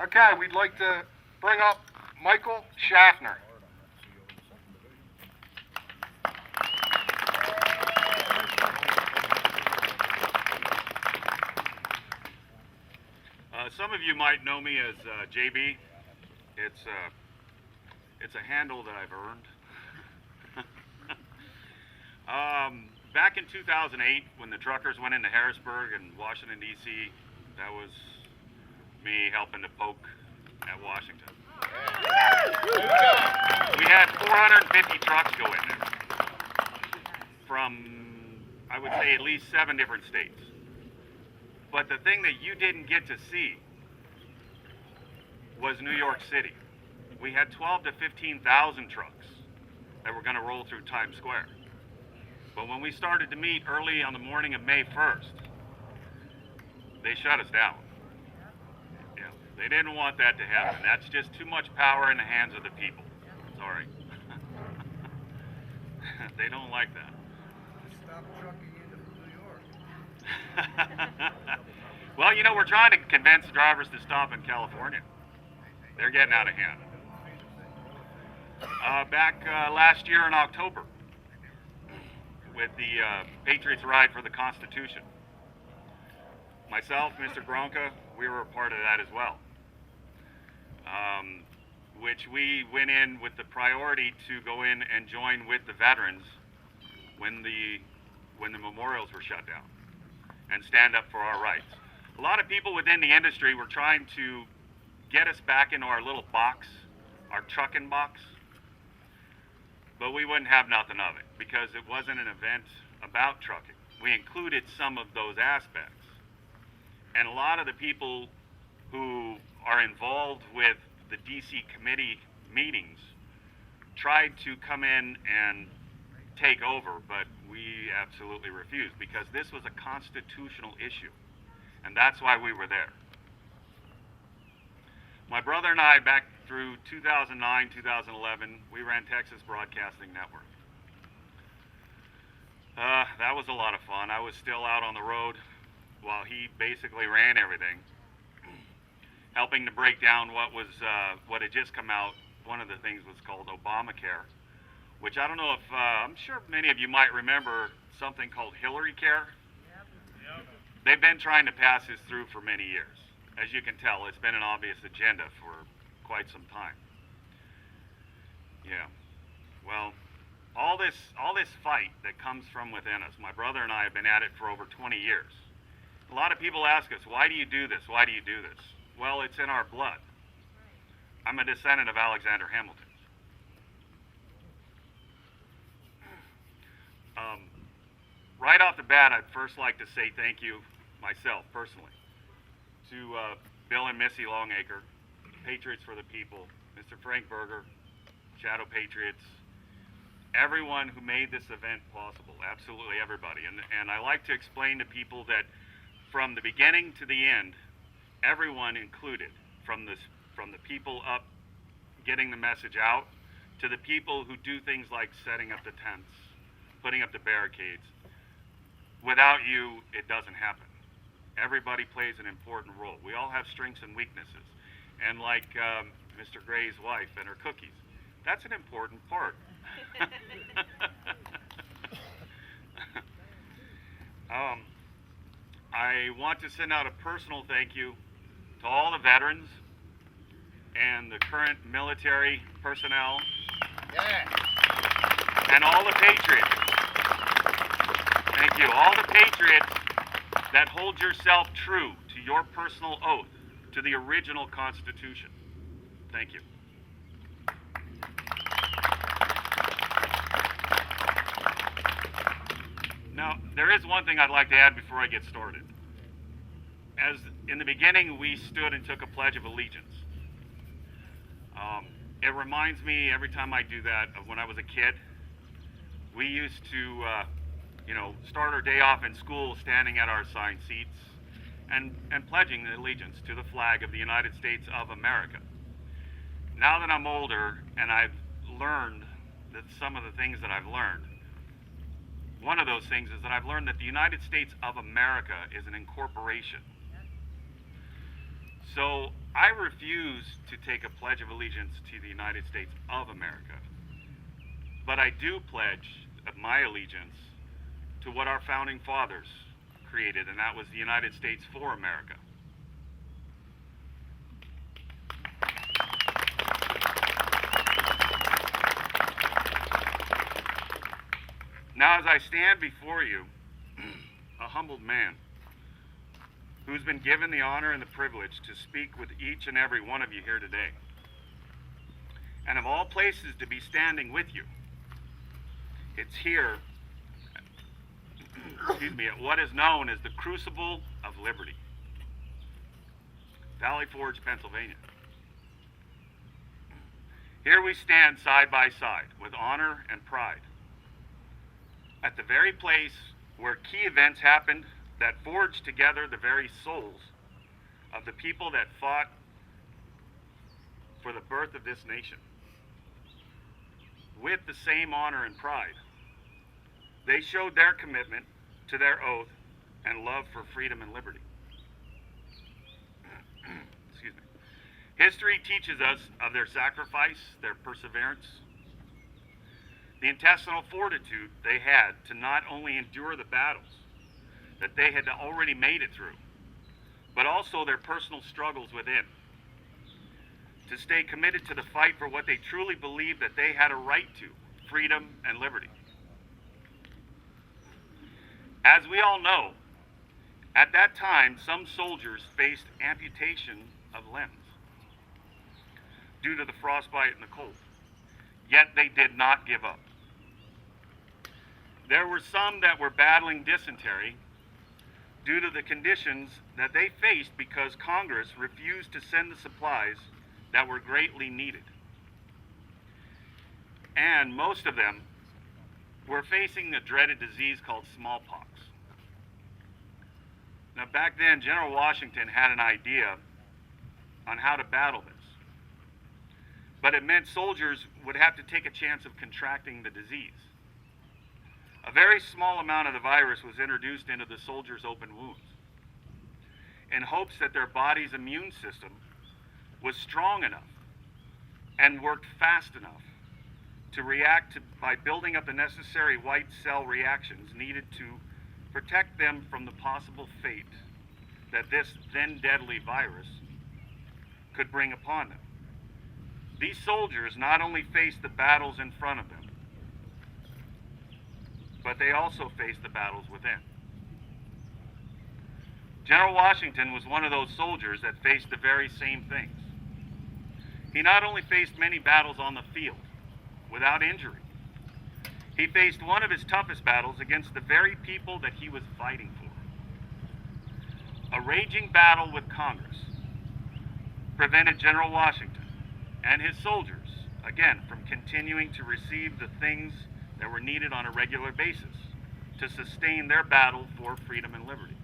Okay, we'd like to bring up Michael Schaffner. Some of you might know me as JB. It's a handle that I've earned. Back in 2008, when the truckers went into Harrisburg and Washington, D.C., that was me helping to poke at Washington. We had 450 trucks go in there from, I would say, at least 7 different states. But the thing that you didn't get to see was New York City. We had 12 to 15,000 trucks that were going to roll through Times Square. But when we started to meet early on the morning of May 1st, they shut us down. Yeah, they didn't want that to happen. That's just too much power in the hands of the people. Sorry. They don't like that. Stop trucking into New York. Well, you know, we're trying to convince drivers to stop in California. They're getting out of hand. Back last year in October, with the Patriots Ride for the Constitution, myself, Mr. Gronka, we were a part of that as well. Which we went in with the priority to go in and join with the veterans when the memorials were shut down and stand up for our rights. A lot of people within the industry were trying to get us back into our little box, our trucking box, but we wouldn't have nothing of it because it wasn't an event about trucking. We included some of those aspects. And a lot of the people who are involved with the DC committee meetings tried to come in and take over, but we absolutely refused because this was a constitutional issue, and that's why we were there. My brother and I, back through 2009, 2011, we ran Texas Broadcasting Network. That was a lot of fun. I was still out on the road while he basically ran everything, helping to break down what had just come out. One of the things was called Obamacare, which I don't know if, I'm sure many of you might remember something called Hillary Care. Yep. They've been trying to pass this through for many years. As you can tell, it's been an obvious agenda for quite some time. Yeah. Well, all this fight that comes from within us, my brother and I have been at it for over 20 years. A lot of people ask us, why do you do this? Why do you do this? Well, it's in our blood. I'm a descendant of Alexander Hamilton. Right off the bat, I'd first like to say thank you, myself, personally, to Bill and Missy Longacre, Patriots for the People, Mr. Frank Berger, Shadow Patriots, everyone who made this event possible, absolutely everybody. And I like to explain to people that from the beginning to the end, everyone included, from the people up getting the message out, to the people who do things like setting up the tents, putting up the barricades. Without you, it doesn't happen. Everybody plays an important role. We all have strengths and weaknesses. And like Mr. Gray's wife and her cookies, that's an important part. I want to send out a personal thank you to all the veterans and the current military personnel, and all the patriots. Thank you. All the patriots that hold yourself true to your personal oath to the original Constitution. Thank you. Now, there is one thing I'd like to add before I get started. As in the beginning, we stood and took a pledge of allegiance. It reminds me every time I do that of when I was a kid. We used to, start our day off in school standing at our assigned seats and pledging the allegiance to the flag of the United States of America. Now that I'm older and I've learned that some of the things that I've learned, one of those things is that I've learned that the United States of America is an incorporation. So I refuse to take a pledge of allegiance to the United States of America. But I do pledge my allegiance to what our founding fathers created, and that was the United States for America. Now, as I stand before you, a humbled man who's been given the honor and the privilege to speak with each and every one of you here today, and of all places to be standing with you, it's here, at what is known as the Crucible of Liberty, Valley Forge, Pennsylvania. Here we stand side by side with honor and pride at the very place where key events happened that forged together the very souls of the people that fought for the birth of this nation. With the same honor and pride, they showed their commitment to their oath and love for freedom and liberty. Excuse me. History teaches us of their sacrifice, their perseverance, the intestinal fortitude they had to not only endure the battles that they had already made it through, but also their personal struggles within, to stay committed to the fight for what they truly believed that they had a right to, freedom and liberty. As we all know, at that time, some soldiers faced amputation of limbs due to the frostbite and the cold, yet they did not give up. There were some that were battling dysentery due to the conditions that they faced because Congress refused to send the supplies that were greatly needed. And most of them were facing the dreaded disease called smallpox. Now, back then, General Washington had an idea on how to battle this, but it meant soldiers would have to take a chance of contracting the disease. A very small amount of the virus was introduced into the soldiers' open wounds in hopes that their body's immune system was strong enough and worked fast enough to react by building up the necessary white cell reactions needed to protect them from the possible fate that this then deadly virus could bring upon them. These soldiers not only faced the battles in front of them, but they also faced the battles within. General Washington was one of those soldiers that faced the very same things. He not only faced many battles on the field without injury, he faced one of his toughest battles against the very people that he was fighting for. A raging battle with Congress prevented General Washington and his soldiers, again, from continuing to receive the things that were needed on a regular basis to sustain their battle for freedom and liberty.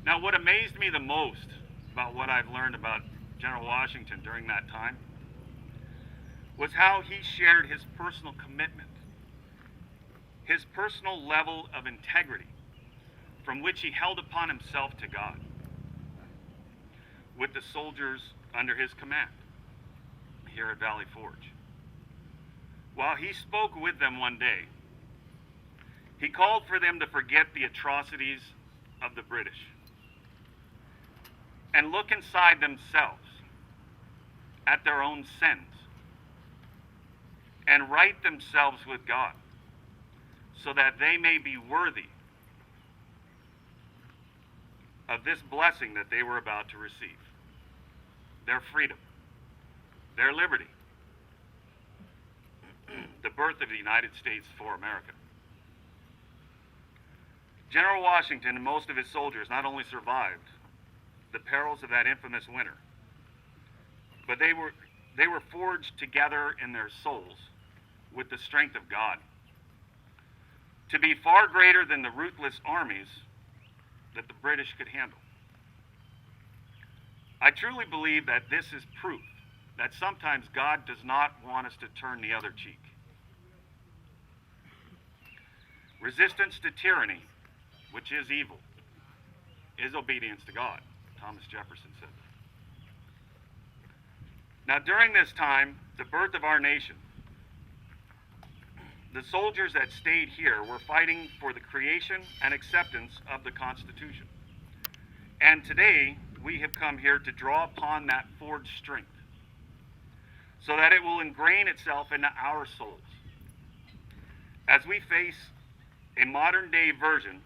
Now, what amazed me the most about what I've learned about General Washington during that time was how he shared his personal commitment, his personal level of integrity from which he held upon himself to God with the soldiers under his command here at Valley Forge. While he spoke with them one day, he called for them to forget the atrocities of the British and look inside themselves at their own sins and right themselves with God so that they may be worthy of this blessing that they were about to receive, their freedom, their liberty, the birth of the United States for America. General Washington and most of his soldiers not only survived the perils of that infamous winter, but they were forged together in their souls with the strength of God to be far greater than the ruthless armies that the British could handle. I truly believe that this is proof that sometimes God does not want us to turn the other cheek. Resistance to tyranny, which is evil, is obedience to God. Thomas Jefferson said that. Now, during this time, the birth of our nation, the soldiers that stayed here were fighting for the creation and acceptance of the Constitution. And today, we have come here to draw upon that forged strength so that it will ingrain itself into our souls as we face a modern day version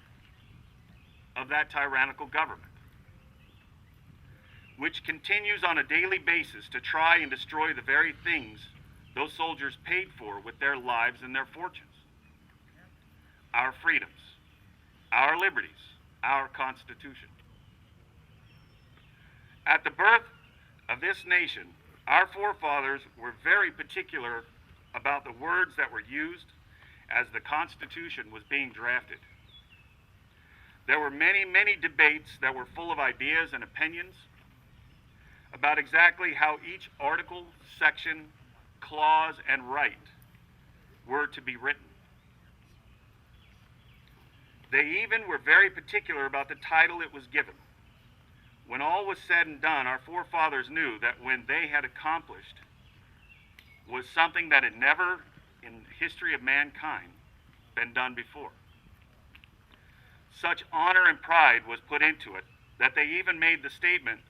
of that tyrannical government, which continues on a daily basis to try and destroy the very things those soldiers paid for with their lives and their fortunes. Our freedoms, our liberties, our Constitution. At the birth of this nation, our forefathers were very particular about the words that were used as the Constitution was being drafted. There were many, many debates that were full of ideas and opinions about exactly how each article, section, clause, and right were to be written. They even were very particular about the title it was given. When all was said and done, our forefathers knew that when they had accomplished was something that had never in the history of mankind been done before. Such honor and pride was put into it that they even made the statement,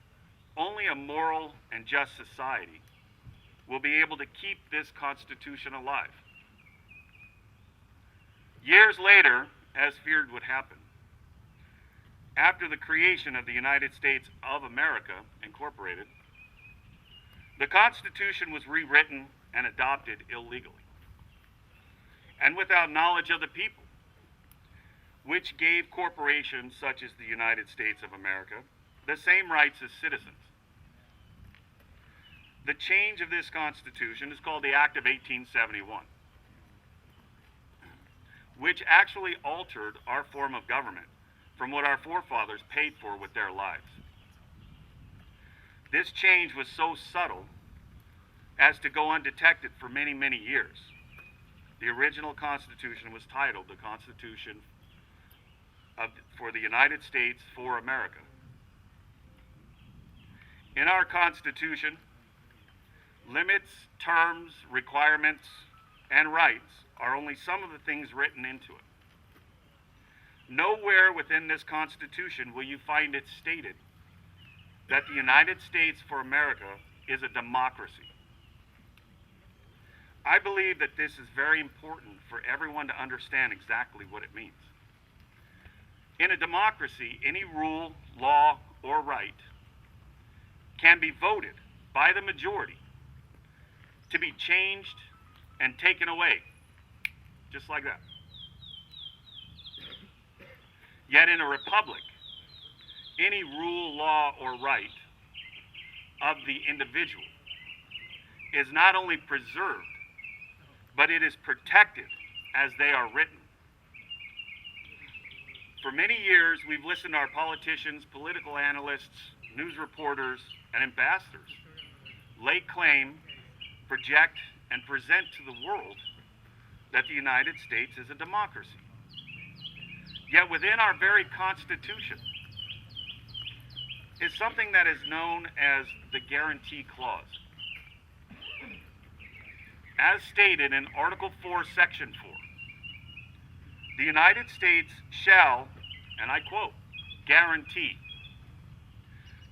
only a moral and just society will be able to keep this Constitution alive. Years later, as feared would happen, after the creation of the United States of America, Incorporated, the Constitution was rewritten and adopted illegally and without knowledge of the people, which gave corporations such as the United States of America the same rights as citizens. The change of this Constitution is called the Act of 1871, which actually altered our form of government from what our forefathers paid for with their lives. This change was so subtle as to go undetected for many, many years. The original Constitution was titled the Constitution for the United States for America. In our Constitution, limits, terms, requirements, and rights are only some of the things written into it. Nowhere within this Constitution will you find it stated that the United States for America is a democracy. I believe that this is very important for everyone to understand exactly what it means. In a democracy, any rule, law, or right can be voted by the majority to be changed and taken away, just like that. Yet in a republic, any rule, law, or right of the individual is not only preserved, but it is protected as they are written. For many years, we've listened to our politicians, political analysts, news reporters, and ambassadors lay claim, project, and present to the world that the United States is a democracy. Yet within our very Constitution is something that is known as the Guarantee Clause. As stated in Article 4, Section 4, the United States shall, and I quote, guarantee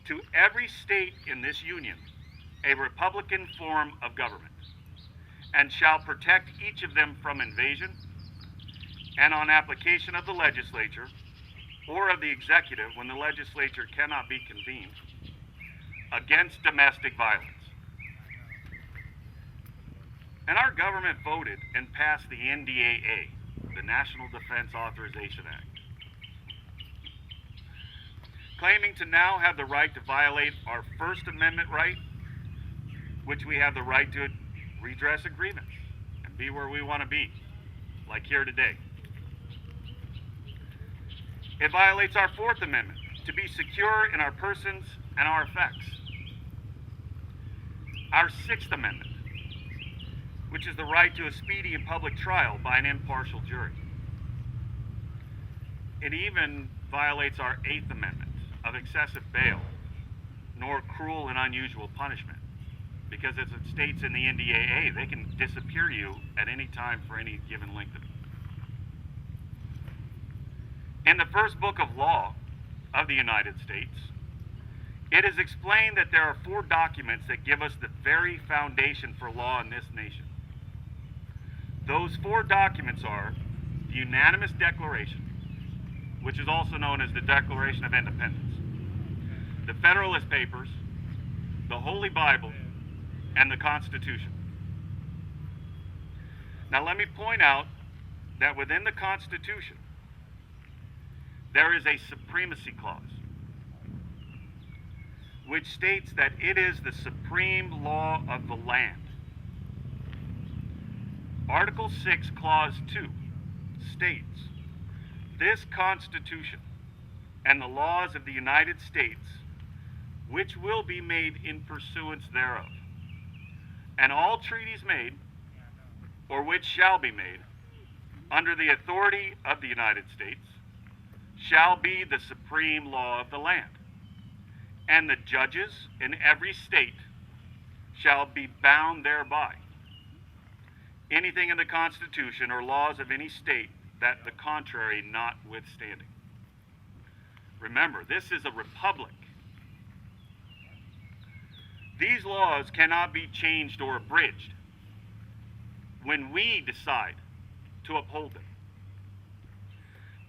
to every state in this union a republican form of government, and shall protect each of them from invasion, and on application of the legislature or of the executive when the legislature cannot be convened, against domestic violence. And our government voted and passed the NDAA, the National Defense Authorization Act, claiming to now have the right to violate our First Amendment right, which we have the right to redress agreements and be where we want to be, like here today. It violates our Fourth Amendment, to be secure in our persons and our effects. Our Sixth Amendment, which is the right to a speedy and public trial by an impartial jury. It even violates our Eighth Amendment of excessive bail nor cruel and unusual punishment. Because as it states in the NDAA, they can disappear you at any time for any given length of. In the first book of law of the United States, it is explained that there are 4 documents that give us the very foundation for law in this nation. Those 4 documents are the Unanimous Declaration, which is also known as the Declaration of Independence, the Federalist Papers, the Holy Bible, and the Constitution. Now let me point out that within the Constitution, there is a supremacy clause, which states that it is the supreme law of the land. Article 6, Clause 2 states, "This Constitution and the laws of the United States, which will be made in pursuance thereof, and all treaties made, or which shall be made, under the authority of the United States, shall be the supreme law of the land, and the judges in every state shall be bound thereby. Anything in the Constitution or laws of any state that the contrary notwithstanding." Remember, this is a republic. These laws cannot be changed or abridged when we decide to uphold them.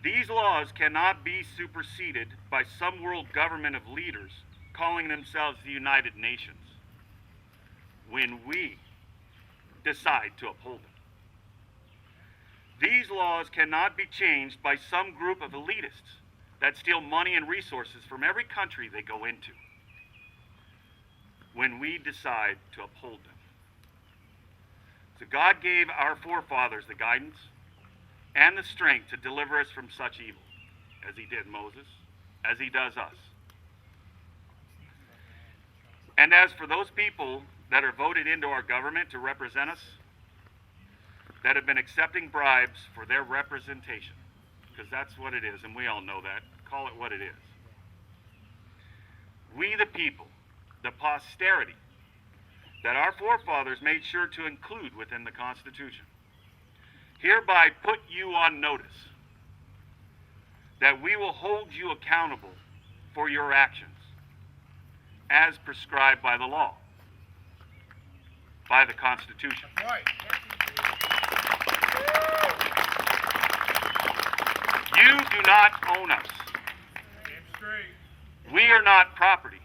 These laws cannot be superseded by some world government of leaders calling themselves the United Nations when we decide to uphold them. These laws cannot be changed by some group of elitists that steal money and resources from every country they go into when we decide to uphold them. So God gave our forefathers the guidance and the strength to deliver us from such evil, as he did Moses, as he does us. And as for those people that are voted into our government to represent us, that have been accepting bribes for their representation, because that's what it is, and we all know that, call it what it is. We the people, the posterity, that our forefathers made sure to include within the Constitution, hereby put you on notice that we will hold you accountable for your actions as prescribed by the law, by the Constitution. Right. You do not own us. Damn straight. We are not property.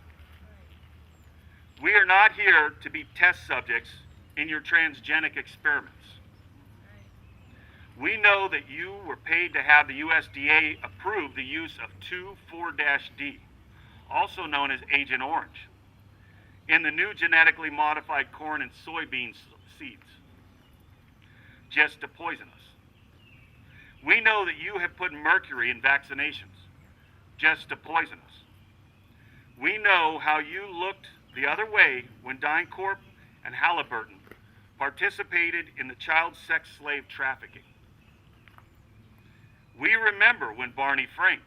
We are not here to be test subjects in your transgenic experiments. We know that you were paid to have the USDA approve the use of 2,4-D, also known as Agent Orange, in the new genetically modified corn and soybean seeds, just to poison us. We know that you have put mercury in vaccinations, just to poison us. We know how you looked the other way when DynCorp and Halliburton participated in the child sex slave trafficking. We remember when Barney Frank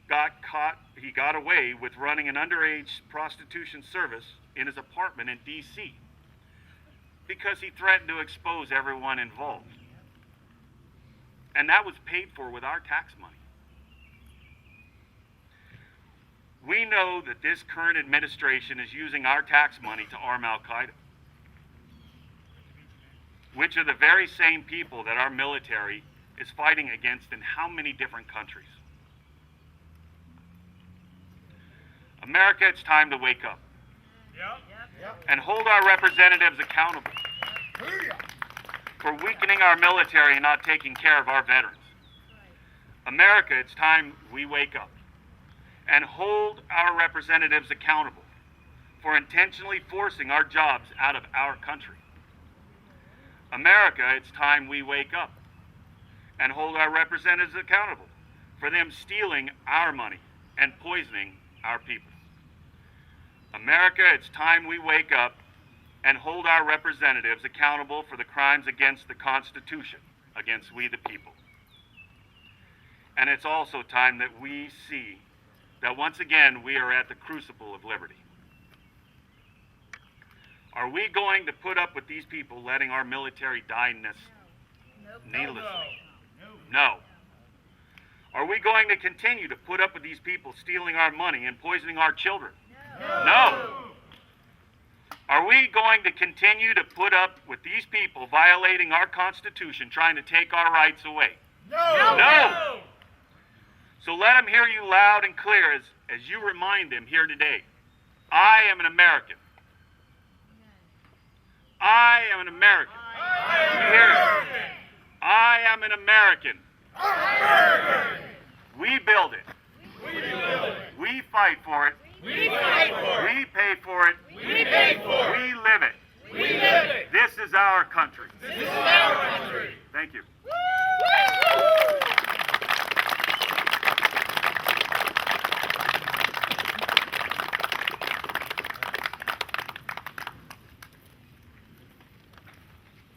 got caught, he got away with running an underage prostitution service in his apartment in D.C. because he threatened to expose everyone involved. And that was paid for with our tax money. We know that this current administration is using our tax money to arm Al-Qaeda, which are the very same people that our military is fighting against in how many different countries. America, it's time to wake up and hold our representatives accountable for weakening our military and not taking care of our veterans. America, it's time we wake up and hold our representatives accountable for intentionally forcing our jobs out of our country. America, it's time we wake up and hold our representatives accountable for them stealing our money and poisoning our people. America, it's time we wake up and hold our representatives accountable for the crimes against the Constitution, against we the people. And it's also time that we see that once again we are at the crucible of liberty. Are we going to put up with these people letting our military die needlessly? No. Are we going to continue to put up with these people stealing our money and poisoning our children? No. Are we going to continue to put up with these people violating our Constitution, trying to take our rights away? No. So let them hear you loud and clear as you remind them here today. I am an American. I am an American. You hear it? I am an American. We build it. We fight for it. We pay for it. We live it. This is our country. Thank you.